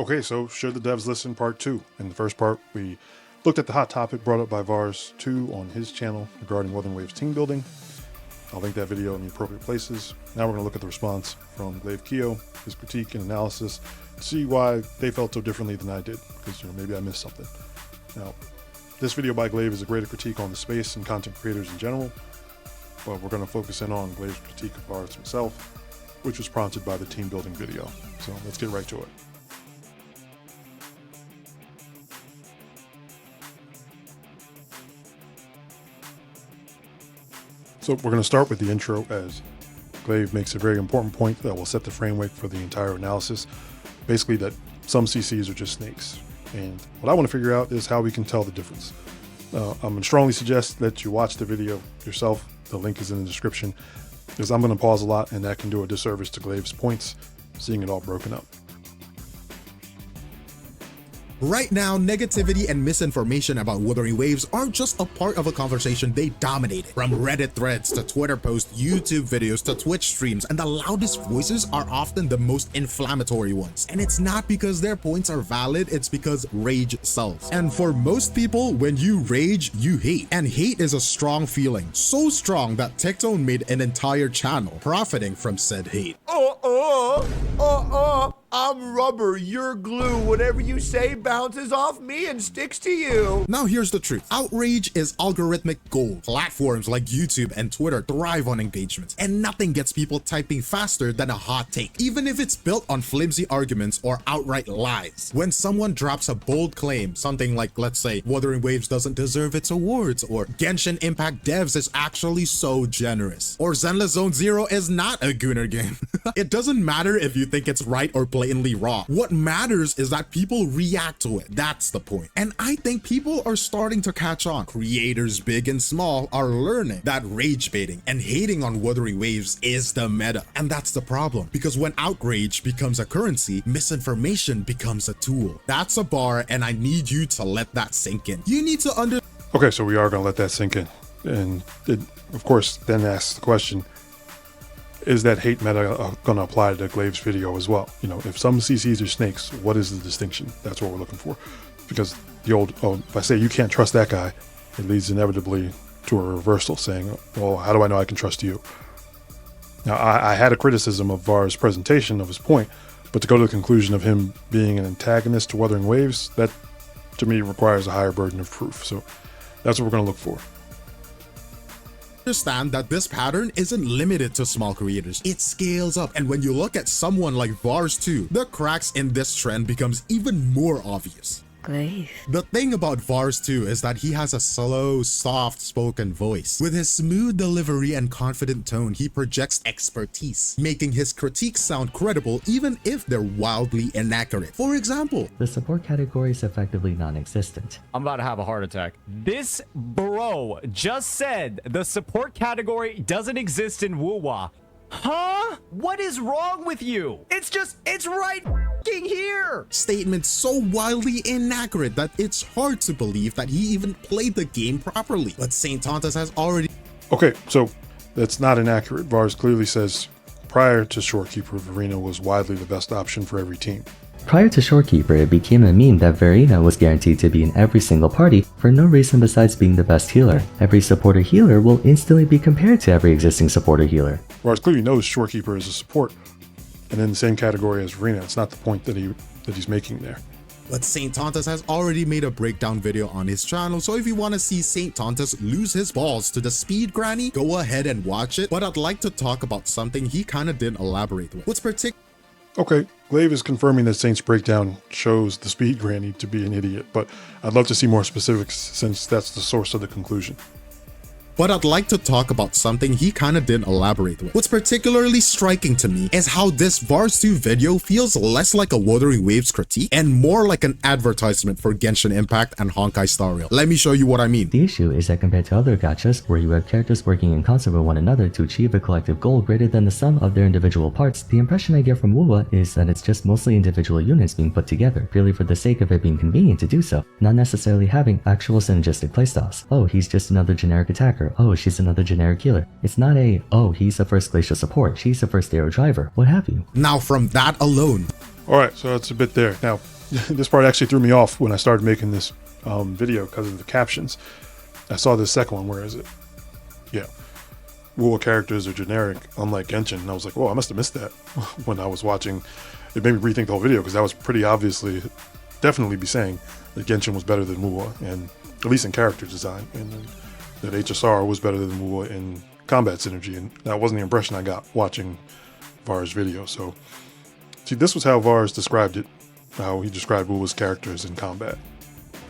Okay, so should the devs listen part 2? In the first part, we looked at the hot topic brought up by Vars2 on his channel regarding Wuthering Waves team building. I'll link that video in the appropriate places. Now we're going to look at the response from Glaive Keo, his critique and analysis, to see why they felt so differently than I did, because maybe I missed something. Now, this video by Glaive is a greater critique on the space and content creators in general, but we're going to focus in on Glaive's critique of Vars himself, which was prompted by the team building video. So let's get right to it. So we're going to start with the intro, as Glaive makes a very important point that will set the framework for the entire analysis. Basically that some CCs are just snakes. And what I want to figure out is how we can tell the difference. I'm going to strongly suggest that you watch the video yourself. The link is in the description, because I'm going to pause a lot and that can do a disservice to Glaive's points, seeing it all broken up. Right now, negativity and misinformation about Wuthering Waves are just a part of a conversation they dominated. From Reddit threads to Twitter posts, YouTube videos to Twitch streams, and the loudest voices are often the most inflammatory ones. And it's not because their points are valid, it's because rage sells. And for most people, when you rage, you hate. And hate is a strong feeling. So strong that Tectone made an entire channel profiting from said hate. I'm rubber, you're glue. Whatever you say bounces off me and sticks to you. Now here's the truth. Outrage is algorithmic gold. Platforms like YouTube and Twitter thrive on engagement, and nothing gets people typing faster than a hot take, even if it's built on flimsy arguments or outright lies. When someone drops a bold claim, something like, let's say, Wuthering Waves doesn't deserve its awards, or Genshin Impact devs is actually so generous, or Zenless Zone Zero is not a Gooner game. It doesn't matter if you think it's right or blatantly wrong. What matters is that people react to it. That's the point. And I think people are starting to catch on. Creators big and small are learning that rage baiting and hating on Wuthering Waves is the meta. And that's the problem, because when outrage becomes a currency, misinformation becomes a tool. That's a bar, and I need you to let that sink in. You need to Okay, so we are going to let that sink in. And it, of course, then asks the question, is that hate meta going to apply to Glaive's video as well? If some CCs are snakes, what is the distinction? That's what we're looking for. Because the old, if I say you can't trust that guy, it leads inevitably to a reversal, saying, well, how do I know I can trust you? Now, I had a criticism of Vars' presentation of his point, but to go to the conclusion of him being an antagonist to Wuthering Waves, that to me requires a higher burden of proof. So that's what we're going to look for. Understand that this pattern isn't limited to small creators. It scales up, and when you look at someone like Vars2, the cracks in this trend becomes even more obvious. Glaive. The thing about Vars2 is that he has a slow, soft-spoken voice. With his smooth delivery and confident tone, he projects expertise, making his critiques sound credible even if they're wildly inaccurate. For example, the support category is effectively non-existent. I'm about to have a heart attack. This bro just said the support category doesn't exist in Wuwa. Huh? What is wrong with you? It's right here. Statements so wildly inaccurate that it's hard to believe that he even played the game properly. But St. Tontas has already... Okay, so that's not inaccurate. Vars clearly says prior to Shorekeeper, Verena was widely the best option for every team. Prior to Shorekeeper, it became a meme that Verena was guaranteed to be in every single party for no reason besides being the best healer. Every supporter healer will instantly be compared to every existing supporter healer. Vars clearly knows Shorekeeper is a support, and in the same category as Verena. It's not the point that he's making there. But St. Tontas has already made a breakdown video on his channel, so if you want to see St. Tontas lose his balls to the speed granny, go ahead and watch it. But I'd like to talk about something he kinda didn't elaborate with. What's particular... Okay, Glaive is confirming that Saint's breakdown shows the speed granny to be an idiot, but I'd love to see more specifics since that's the source of the conclusion. But I'd like to talk about something he kinda didn't elaborate with. What's particularly striking to me is how this Vars2 video feels less like a Wuthering Waves critique and more like an advertisement for Genshin Impact and Honkai Star Rail. Let me show you what I mean. The issue is that compared to other gachas, where you have characters working in concert with one another to achieve a collective goal greater than the sum of their individual parts, the impression I get from Wuwa is that it's just mostly individual units being put together, purely for the sake of it being convenient to do so, not necessarily having actual synergistic playstyles. Oh, he's just another generic attacker. Oh, she's another generic healer. It's not a, oh, he's the first glacial support, she's the first arrow driver, what have you. Now from that alone, All right, so that's a bit there. Now, this part actually threw me off when I started making this video because of the captions. I saw this second one. Where is it? Yeah. Wuwa characters are generic, unlike Genshin. And I was like, whoa, I must have missed that when I was watching. It made me rethink the whole video because that was pretty obviously, definitely be saying that Genshin was better than Wuwa, and at least in character design, and that HSR was better than Wuwa in combat synergy, and that wasn't the impression I got watching Var's video. So, see, this was how Vars described it, how he described Wuwa's characters in combat.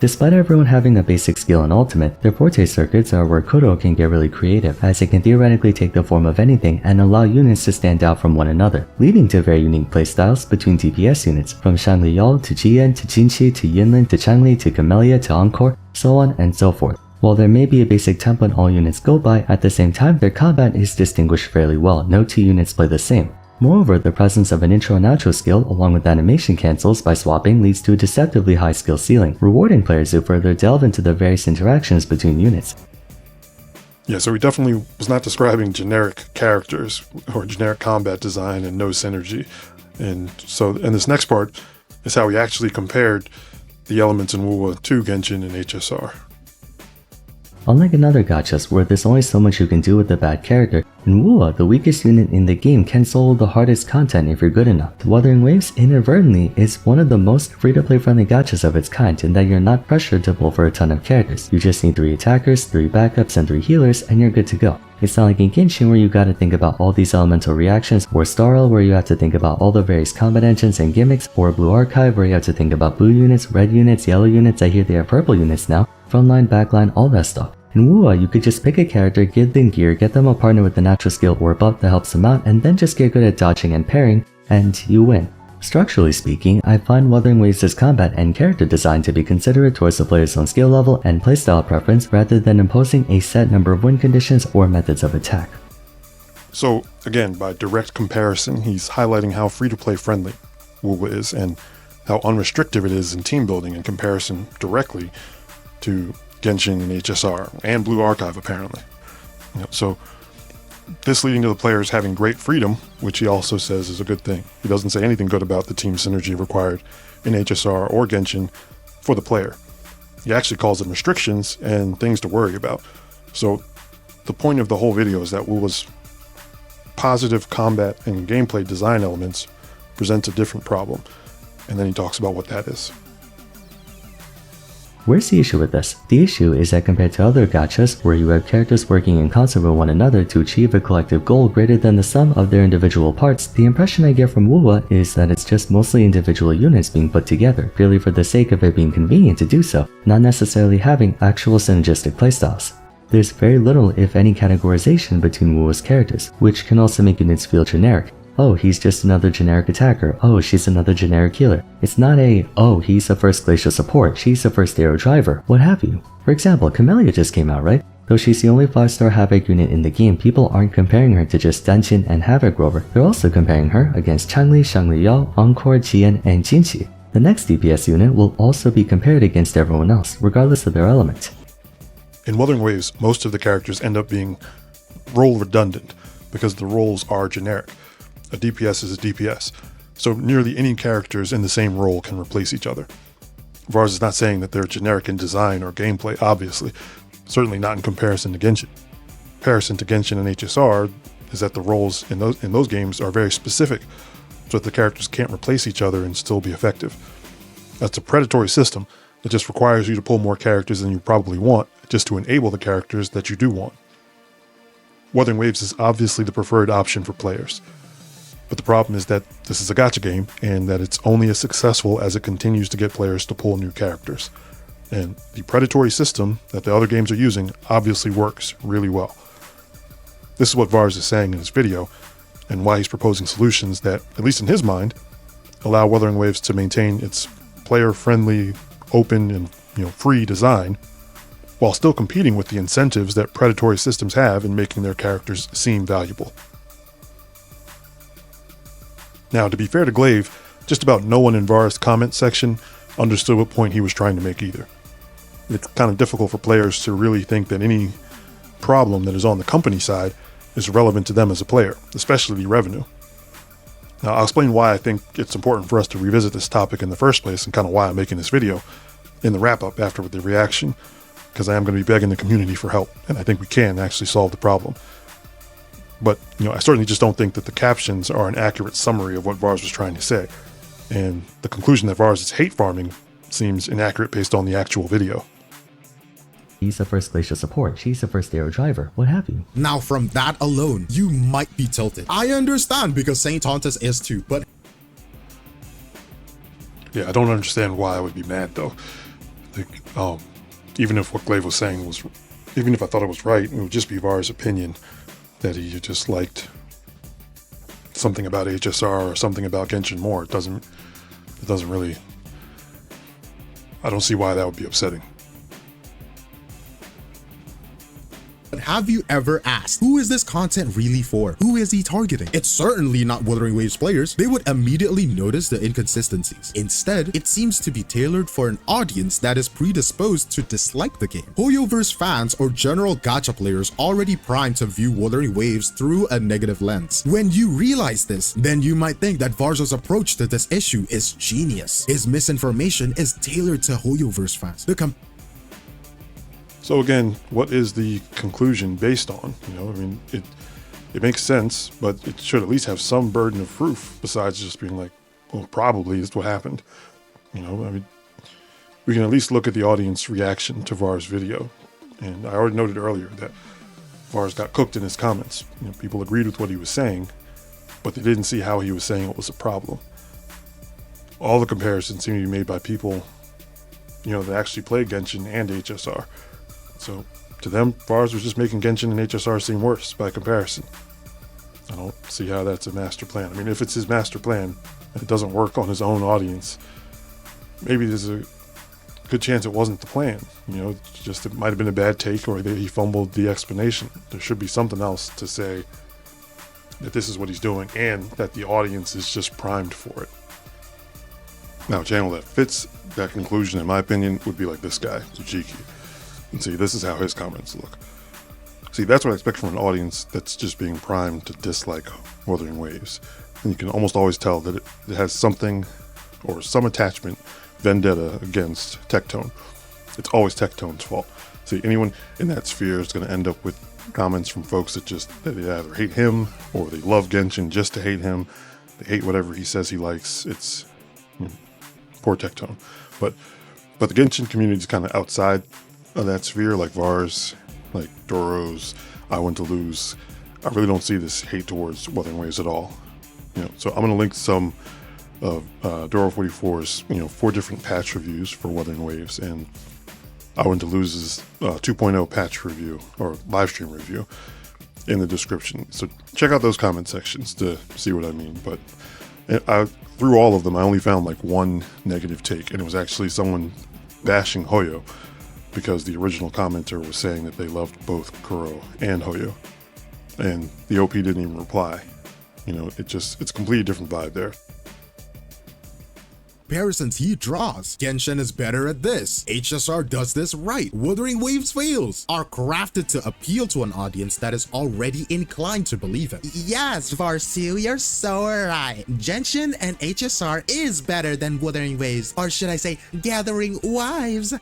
Despite everyone having a basic skill in Ultimate, their forte circuits are where Kodo can get really creative, as it can theoretically take the form of anything and allow units to stand out from one another, leading to very unique playstyles between DPS units, from Shangli Yao to Jian to Jinqi to Yinlin to Changli to Camellia to Encore, so on and so forth. While there may be a basic template all units go by, at the same time their combat is distinguished fairly well. No two units play the same. Moreover, the presence of an intro and outro skill along with animation cancels by swapping leads to a deceptively high skill ceiling, rewarding players who further delve into the various interactions between units. Yeah, so he definitely was not describing generic characters or generic combat design and no synergy. And so, in this next part is how he actually compared the elements in Wuwa to Genshin and HSR. Unlike in other gachas where there's only so much you can do with a bad character, in Wuwa, the weakest unit in the game can solo the hardest content if you're good enough. Wuthering Waves inadvertently is one of the most free-to-play friendly gachas of its kind in that you're not pressured to pull for a ton of characters. You just need 3 attackers, 3 backups, and 3 healers, and you're good to go. It's not like in Genshin where you gotta think about all these elemental reactions, or Starl where you have to think about all the various combat engines and gimmicks, or Blue Archive where you have to think about blue units, red units, yellow units, I hear they have purple units now, frontline, backline, all that stuff. In Wuwa, you could just pick a character, give them gear, get them a partner with a natural skill or buff that helps them out, and then just get good at dodging and parrying, and you win. Structurally speaking, I find Wuthering Waves' combat and character design to be considerate towards the player's own skill level and playstyle preference rather than imposing a set number of win conditions or methods of attack. So, again, by direct comparison, he's highlighting how free-to-play friendly Wuwa is and how unrestricted it is in team building in comparison directly to Genshin and HSR, and Blue Archive apparently. So this leading to the players having great freedom, which he also says is a good thing. He doesn't say anything good about the team synergy required in HSR or Genshin for the player. He actually calls them restrictions and things to worry about. So the point of the whole video is that Wuwa's positive combat and gameplay design elements presents a different problem, and then he talks about what that is. Where's the issue with this? The issue is that compared to other gachas, where you have characters working in concert with one another to achieve a collective goal greater than the sum of their individual parts, the impression I get from Wuwa is that it's just mostly individual units being put together, purely for the sake of it being convenient to do so, not necessarily having actual synergistic playstyles. There's very little, if any, categorization between Wuwa's characters, which can also make units feel generic. Oh, he's just another generic attacker. Oh, she's another generic healer. It's not a, oh, he's a first glacial support, she's a first arrow driver, what have you. For example, Camellia just came out, right? Though she's the only 5-star Havoc unit in the game, people aren't comparing her to just Danshin and Havoc Rover. They're also comparing her against Changli, Shangli Yao, Encore, Jian, and Jinqi. The next DPS unit will also be compared against everyone else, regardless of their element. In Wuthering Waves, most of the characters end up being role redundant because the roles are generic. A DPS is a DPS, so nearly any characters in the same role can replace each other. Vars is not saying that they're generic in design or gameplay, obviously, certainly not in comparison to Genshin. Comparison to Genshin and HSR is that the roles in those games are very specific, so that the characters can't replace each other and still be effective. That's a predatory system that just requires you to pull more characters than you probably want, just to enable the characters that you do want. Wuthering Waves is obviously the preferred option for players. But the problem is that this is a gacha game, and that it's only as successful as it continues to get players to pull new characters. And the predatory system that the other games are using obviously works really well. This is what Vars is saying in his video, and why he's proposing solutions that, at least in his mind, allow Wuthering Waves to maintain its player-friendly, open, and free design, while still competing with the incentives that predatory systems have in making their characters seem valuable. Now, to be fair to Glaive, just about no one in Vars' comment section understood what point he was trying to make either. It's kind of difficult for players to really think that any problem that is on the company side is relevant to them as a player, especially revenue. Now, I'll explain why I think it's important for us to revisit this topic in the first place and kind of why I'm making this video in the wrap-up after with the reaction, because I am going to be begging the community for help, and I think we can actually solve the problem. But, I certainly just don't think that the captions are an accurate summary of what Vars was trying to say, and the conclusion that Vars is hate farming seems inaccurate based on the actual video. He's a first Glacier support, she's a first Arrow driver, what have you. Now from that alone, you might be tilted. I understand because Saint Tontus is too, but Yeah, I don't understand why I would be mad though. Like, even if what Glaive was saying was, even if I thought it was right, it would just be Vars' opinion that he just liked something about HSR or something about Genshin more. It doesn't really, I don't see why that would be upsetting. But have you ever asked, who is this content really for? Who is he targeting? It's certainly not Wuthering Waves players. They would immediately notice the inconsistencies. Instead, it seems to be tailored for an audience that is predisposed to dislike the game. Hoyoverse fans or general gacha players already primed to view Wuthering Waves through a negative lens. When you realize this, then you might think that Vars' approach to this issue is genius. His misinformation is tailored to Hoyoverse fans. So again, what is the conclusion based on? It makes sense, but it should at least have some burden of proof besides just being like, well, probably is what happened. We can at least look at the audience reaction to Vars' video. And I already noted earlier that Vars got cooked in his comments. People agreed with what he was saying, but they didn't see how he was saying it was a problem. All the comparisons seem to be made by people, that actually play Genshin and HSR. So, to them, Vars was just making Genshin and HSR seem worse by comparison. I don't see how that's a master plan. If it's his master plan and it doesn't work on his own audience, maybe there's a good chance it wasn't the plan. It might have been a bad take or he fumbled the explanation. There should be something else to say that this is what he's doing and that the audience is just primed for it. Now, a channel that fits that conclusion, in my opinion, would be like this guy, Tsuchiki. And see, this is how his comments look. See, that's what I expect from an audience that's just being primed to dislike Wuthering Waves. And you can almost always tell that it has something or some attachment, vendetta against Tectone. It's always Tectone's fault. See, anyone in that sphere is going to end up with comments from folks that they either hate him or they love Genshin just to hate him. They hate whatever he says he likes. It's poor Tectone. But the Genshin community is kind of outside of that sphere, like Vars, like Doro's, I Want to Lose. I really don't see this hate towards Wuthering Waves at all. So I'm going to link some of Doro 44's 4 different patch reviews for Wuthering Waves and I Want to Lose's 2.0 patch review or live stream review in the description. So check out those comment sections to see what I mean. But through all of them, I only found like one negative take, and it was actually someone bashing Hoyo, because the original commenter was saying that they loved both Kuro and Hoyo, and the OP didn't even reply. It's a completely different vibe there. comparisons he draws. Genshin is better at this. HSR does this right. Wuthering Waves fails. Are crafted to appeal to an audience that is already inclined to believe it. Yes, Varsu, you're so right. Genshin and HSR is better than Wuthering Waves, or should I say, Gathering Wives.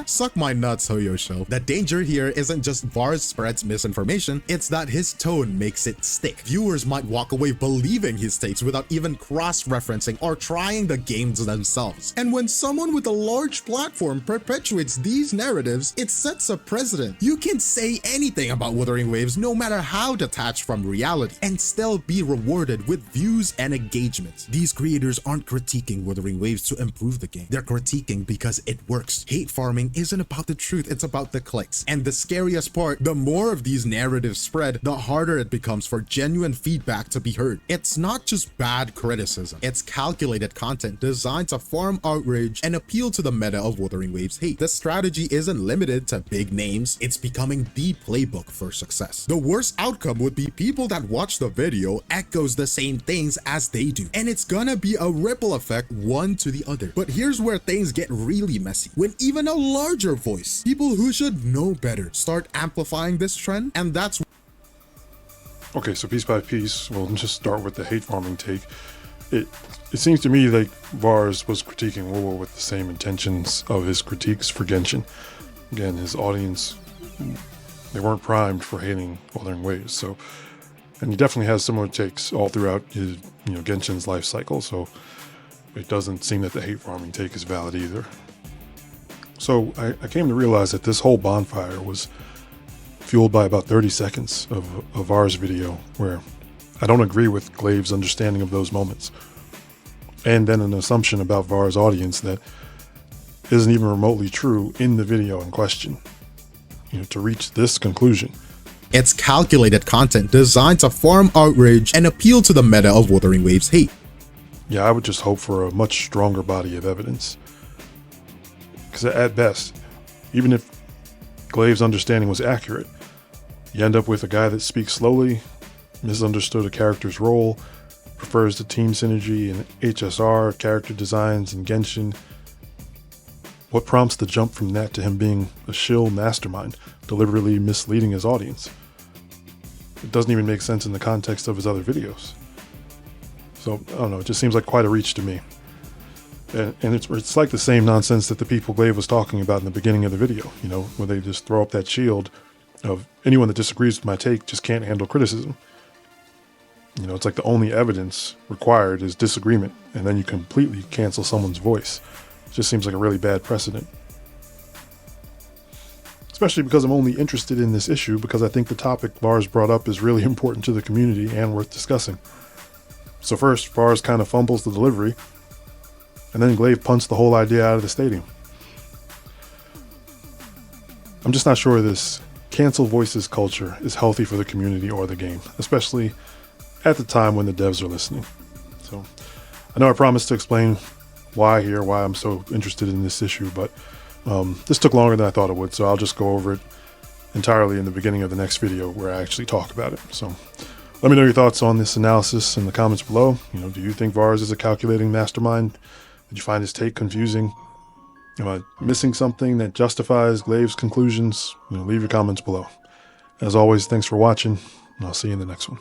Suck my nuts, Hoyosho. The danger here isn't just Vars spreads misinformation, it's that his tone makes it stick. Viewers might walk away believing his takes without even cross-referencing or trying the games themselves. And when someone with a large platform perpetuates these narratives, it sets a precedent. You can say anything about Wuthering Waves, no matter how detached from reality, and still be rewarded with views and engagement. These creators aren't critiquing Wuthering Waves to improve the game. They're critiquing because it works. Hate farming isn't about the truth, it's about the clicks. And the scariest part, the more of these narratives spread, the harder it becomes for genuine feedback to be heard. It's not just bad criticism, it's calculated content designed to farm outrage and appeal to the meta of Wuthering Waves hate. The strategy isn't limited to big names, it's becoming the playbook for success. The worst outcome would be people that watch the video echoes the same things as they do, and it's gonna be a ripple effect one to the other. But here's where things get really messy. When even a larger voice, people who should know better, start amplifying this trend, and that's Okay, so piece by piece, we'll just start with the hate farming take. It seems to me like Vars was critiquing Wuwa with the same intentions of his critiques for Genshin. Again, his audience, they weren't primed for hating Wuthering Waves, so, and he definitely has similar takes all throughout his, Genshin's life cycle, so it doesn't seem that the hate farming take is valid either. So I came to realize that this whole bonfire was fueled by about 30 seconds of Vars video where I don't agree with Glaive's understanding of those moments, and then an assumption about Vars' audience that isn't even remotely true in the video in question. To reach this conclusion, It's calculated content designed to farm outrage and appeal to the meta of Wuthering Waves hate. yeah, I would just hope for a much stronger body of evidence. Because at best, even if Glaive's understanding was accurate, you end up with a guy that speaks slowly, misunderstood a character's role, prefers the team synergy and HSR character designs in Genshin. What prompts the jump from that to him being a shill mastermind, deliberately misleading his audience? It doesn't even make sense in the context of his other videos. So, I don't know, it just seems like quite a reach to me. And it's like the same nonsense that the people Glaive was talking about in the beginning of the video, where they just throw up that shield of anyone that disagrees with my take just can't handle criticism. It's like the only evidence required is disagreement, and then you completely cancel someone's voice. It just seems like a really bad precedent. Especially because I'm only interested in this issue because I think the topic Vars brought up is really important to the community and worth discussing. So first, Vars kind of fumbles the delivery, and then Glaive punts the whole idea out of the stadium. I'm just not sure this cancel voices culture is healthy for the community or the game, especially at the time when the devs are listening. So I know I promised to explain why I'm so interested in this issue, but this took longer than I thought it would, so I'll just go over it entirely in the beginning of the next video where I actually talk about it. So let me know your thoughts on this analysis in the comments below. Do you think Vars is a calculating mastermind? Did you find his take confusing? Am I missing something that justifies Glaive's conclusions? Leave your comments below. As always, thanks for watching, and I'll see you in the next one.